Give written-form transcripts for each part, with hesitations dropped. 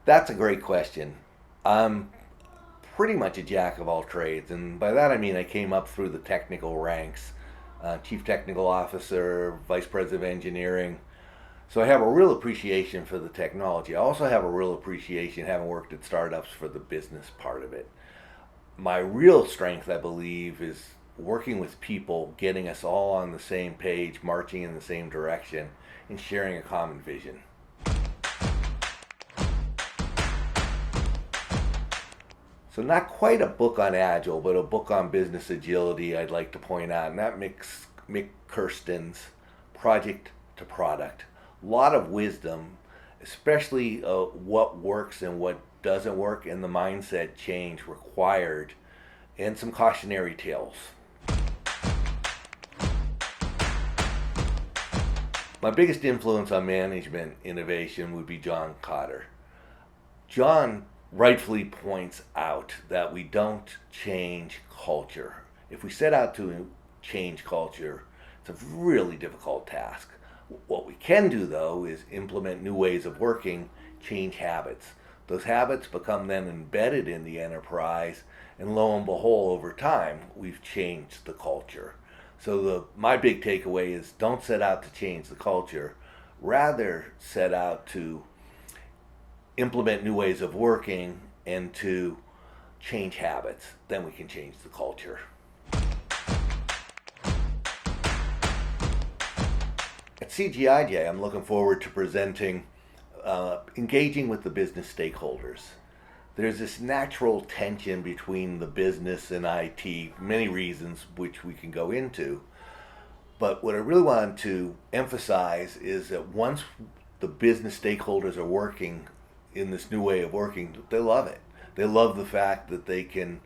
That's a great question. I'm pretty much a jack of all trades, and by that I mean I came up through the technical ranks, chief technical officer, vice president of engineering. So I have a real appreciation for the technology. I also have a real appreciation, having worked at startups, for the business part of it. My real strength, I believe, is working with people, getting us all on the same page, marching in the same direction, and sharing a common vision. So not quite a book on agile, but a book on business agility I'd like to point out, and that makes Mick Kirsten's Project to Product. A lot of wisdom, especially what works and what doesn't work, and the mindset change required, and some cautionary tales. My biggest influence on management innovation would be John Cotter. John rightfully points out that we don't change culture. If we set out to change culture, it's a really difficult task. What we can do, though, is implement new ways of working, change habits. Those habits become then embedded in the enterprise, and lo and behold, over time, we've changed the culture. So my big takeaway is, don't set out to change the culture. Rather, set out to implement new ways of working and to change habits. Then we can change the culture. At CGIJ, I'm looking forward to presenting, engaging with the business stakeholders. There's this natural tension between the business and IT, many reasons which we can go into. But what I really want to emphasize is that once the business stakeholders are working in this new way of working, they love it. They love the fact that they can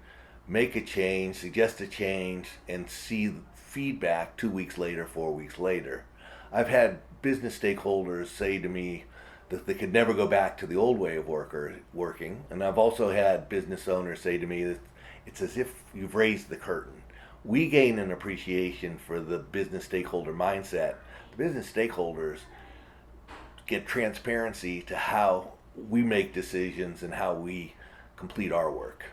make a change, suggest a change, and see feedback 2 weeks later, 4 weeks later. I've had business stakeholders say to me that they could never go back to the old way of working, and I've also had business owners say to me that it's as if you've raised the curtain. We gain an appreciation for the business stakeholder mindset. The business stakeholders get transparency to how we make decisions and how we complete our work.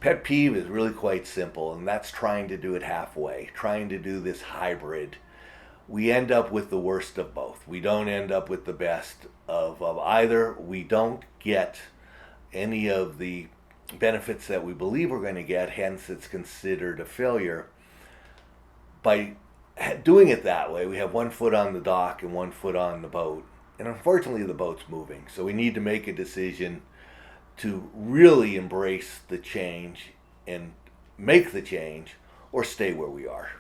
Pet peeve is really quite simple, and that's trying to do it halfway, trying to do this hybrid. We end up with the worst of both. We don't end up with the best of either. We don't get any of the benefits that we believe we're going to get, hence it's considered a failure. By doing it that way, we have one foot on the dock and one foot on the boat. And unfortunately, the boat's moving. So we need to make a decision to really embrace the change and make the change, or stay where we are.